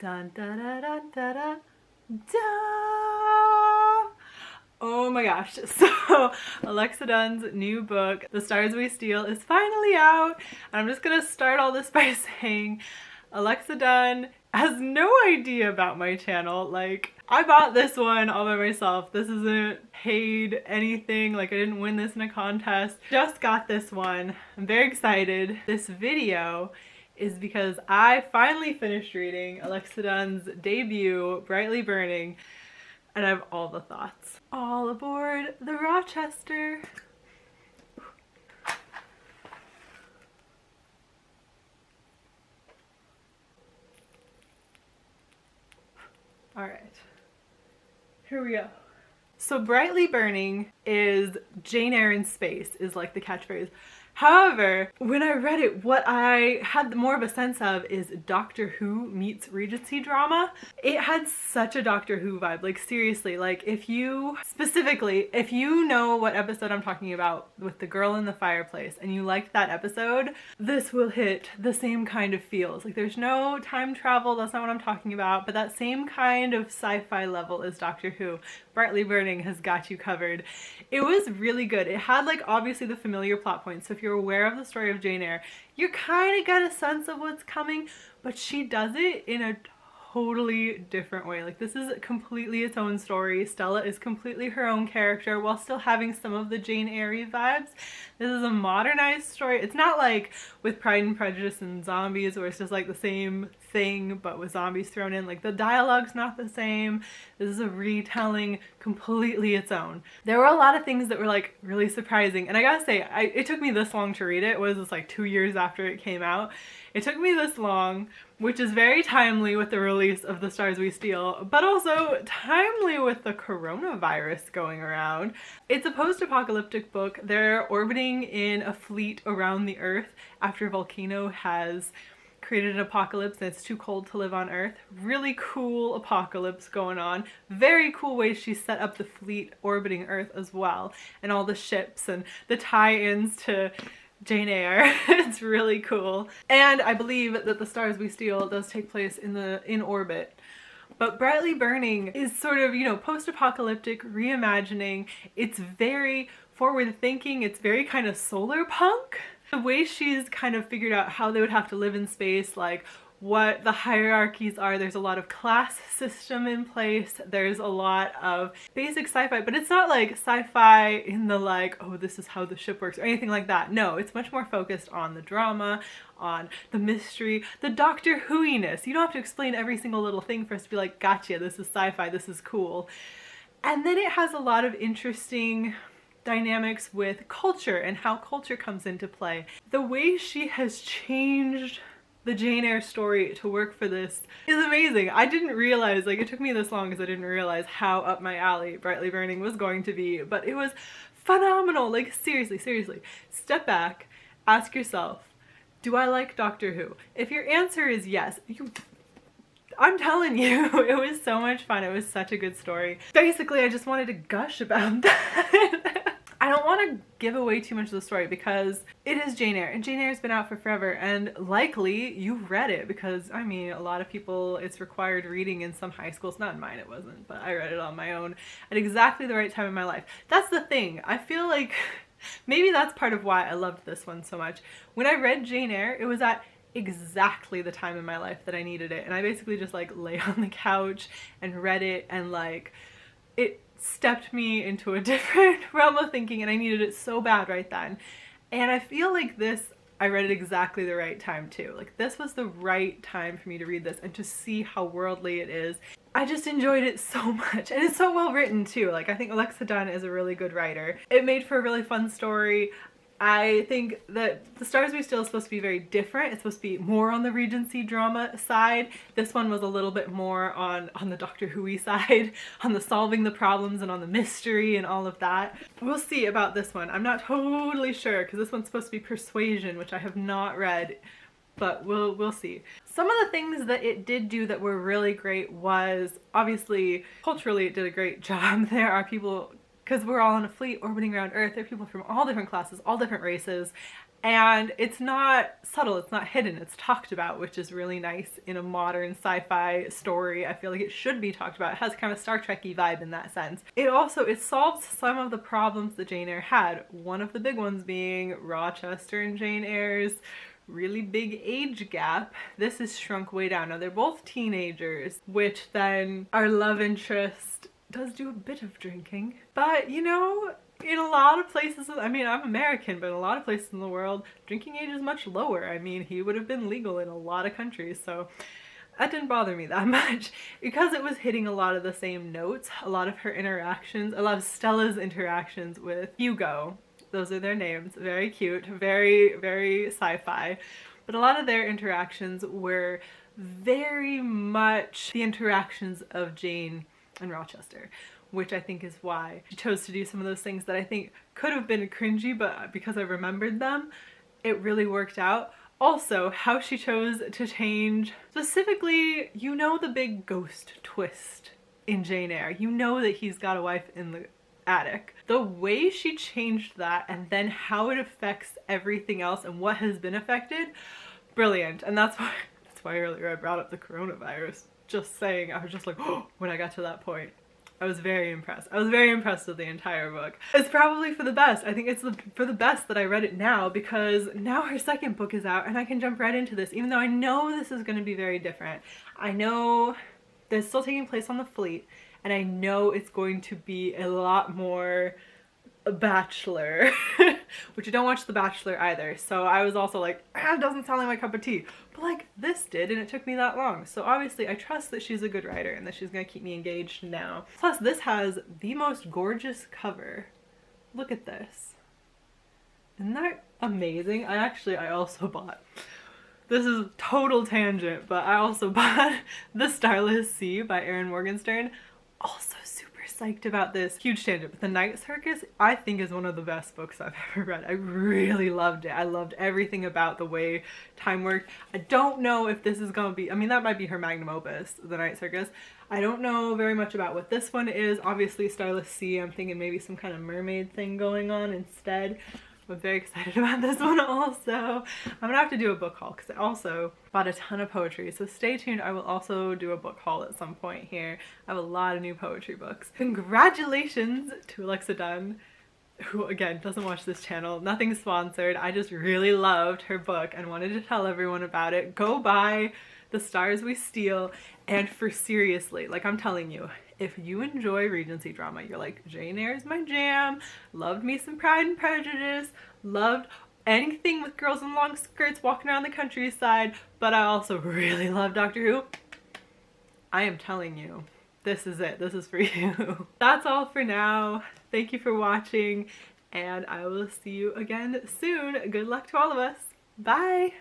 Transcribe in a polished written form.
Dun da da da da da da. Oh my gosh. So Alexa Dunn's new book, The Stars We Steal, is finally out. And I'm just gonna start all this by saying Alexa Dunn has no idea about my channel. Like, I bought this one all by myself. This isn't paid anything. Like, I didn't win this in a contest. Just got this one. I'm very excited. This video is because I finally finished reading Alexa Dunn's debut, Brightly Burning, and I have all the thoughts. All aboard the Rochester. All right, here we go. So Brightly Burning is Jane Eyre in space, is like the catchphrase. However, when I read it, what I had more of a sense of is Doctor Who meets Regency drama. It had such a Doctor Who vibe, like seriously, like if you know what episode I'm talking about with the girl in the fireplace and you liked that episode, this will hit the same kind of feels. Like there's no time travel, that's not what I'm talking about, but that same kind of sci-fi level as Doctor Who. Brightly Burning has got you covered. It was really good. It had like obviously the familiar plot points, so if you're aware of the story of Jane Eyre, you kind of get a sense of what's coming, but she does it in a totally different way. Like this is completely its own story. Stella is completely her own character while still having some of the Jane Eyre vibes. This is a modernized story. It's not like with Pride and Prejudice and zombies where it's just like the same thing but with zombies thrown in. Like the dialogue's not the same. This is a retelling completely its own. There were a lot of things that were like really surprising, and I gotta say, it took me this long to read it. Was this like 2 years after it came out? It took me this long, which is very timely with the release of The Stars We Steal, but also timely with the coronavirus going around. It's a post-apocalyptic book. They're orbiting in a fleet around the Earth after a volcano has created an apocalypse and it's too cold to live on Earth. Really cool apocalypse going on. Very cool way she set up the fleet orbiting Earth as well, and all the ships and the tie-ins to Jane Eyre. It's really cool. And I believe that The Stars We Steal does take place in orbit. But Brightly Burning is sort of, you know, post-apocalyptic reimagining. It's very forward-thinking. It's very kind of solar punk. The way she's kind of figured out how they would have to live in space, like what the hierarchies are. There's a lot of class system in place. There's a lot of basic sci-fi, but it's not like sci-fi in the like, oh, this is how the ship works or anything like that. No, it's much more focused on the drama, on the mystery, the Doctor Who-iness. You don't have to explain every single little thing for us to be like, gotcha, this is sci-fi, this is cool. And then it has a lot of interesting dynamics with culture and how culture comes into play. The way she has changed the Jane Eyre story to work for this is amazing. I didn't realize, like it took me this long because I didn't realize how up my alley Brightly Burning was going to be, but it was phenomenal. Like seriously, step back, ask yourself, do I like Doctor Who? If your answer is yes, I'm telling you, it was so much fun. It was such a good story. Basically, I just wanted to gush about that. I don't want to give away too much of the story because it is Jane Eyre, and Jane Eyre's been out for forever, and likely you've read it because, I mean, a lot of people, it's required reading in some high schools. Not in mine, it wasn't, but I read it on my own at exactly the right time in my life. That's the thing. I feel like maybe that's part of why I loved this one so much. When I read Jane Eyre, it was at exactly the time in my life that I needed it, and I basically just like lay on the couch and read it, and like it stepped me into a different realm of thinking, and I needed it so bad right then. And I feel like this, I read it exactly the right time too. Like this was the right time for me to read this and to see how worldly it is. I just enjoyed it so much, and it's so well written too. Like I think Alexa Dunn is a really good writer. It made for a really fun story. I think that The Stars We Steal is supposed to be very different. It's supposed to be more on the Regency drama side. This one was a little bit more on the Doctor Who-y side, on the solving the problems and on the mystery and all of that. We'll see about this one. I'm not totally sure because this one's supposed to be Persuasion, which I have not read, but we'll see. Some of the things that it did do that were really great was, obviously, culturally it did a great job. There are people, because we're all on a fleet orbiting around Earth, there are people from all different classes, all different races, And it's not subtle, it's not hidden, it's talked about, which is really nice in a modern sci-fi story. I feel like it should be talked about. It has kind of a Star Trek-y vibe in that sense. It solves some of the problems that Jane Eyre had. One of the big ones being Rochester and Jane Eyre's really big age gap. This is shrunk way down. Now they're both teenagers, which then our love interest does do a bit of drinking. But you know, in a lot of places, I mean, I'm American, but in a lot of places in the world, drinking age is much lower. I mean, he would have been legal in a lot of countries, so that didn't bother me that much because it was hitting a lot of the same notes. A lot of her interactions, a lot of Stella's interactions with Hugo, those are their names, very cute, very, very sci-fi, but a lot of their interactions were very much the interactions of Jane and Rochester, which I think is why she chose to do some of those things that I think could have been cringy, but because I remembered them, it really worked out. Also, how she chose to change, specifically, you know, the big ghost twist in Jane Eyre. You know that he's got a wife in the attic. The way she changed that and then how it affects everything else and what has been affected, brilliant. And that's why earlier I brought up the coronavirus. Just saying, I was just like, oh, when I got to that point. I was very impressed. I was very impressed with the entire book. It's probably for the best. I think it's for the best that I read it now, because now her second book is out and I can jump right into this, even though I know this is going to be very different. I know that it's still taking place on the fleet, and I know it's going to be a lot more Bachelor, which I don't watch The Bachelor either, so I was also like, it doesn't sound like my cup of tea, but like this did, and it took me that long. So obviously I trust that she's a good writer and that she's gonna keep me engaged now. Plus this has the most gorgeous cover. Look at this. Isn't that amazing? I also bought, this is total tangent, but I also bought The Starless Sea by Erin Morgenstern. Also super psyched about this. Huge tangent, but The Night Circus I think is one of the best books I've ever read. I really loved it. I loved everything about the way time worked. I don't know if this is gonna be, I mean, that might be her magnum opus, The Night Circus. I don't know very much about what this one is. Obviously Starless Sea, I'm thinking maybe some kind of mermaid thing going on instead. I'm very excited about this one also. I'm gonna have to do a book haul because I also bought a ton of poetry, so stay tuned. I will also do a book haul at some point here. I have a lot of new poetry books. Congratulations to Alexa Donne, who again doesn't watch this channel. Nothing sponsored. I just really loved her book and wanted to tell everyone about it. Go buy The Stars We Steal, and for seriously, like I'm telling you, if you enjoy Regency drama, you're like, Jane Eyre is my jam, loved me some Pride and Prejudice, loved anything with girls in long skirts walking around the countryside, but I also really love Doctor Who, I am telling you, this is it. This is for you. That's all for now. Thank you for watching, and I will see you again soon. Good luck to all of us. Bye!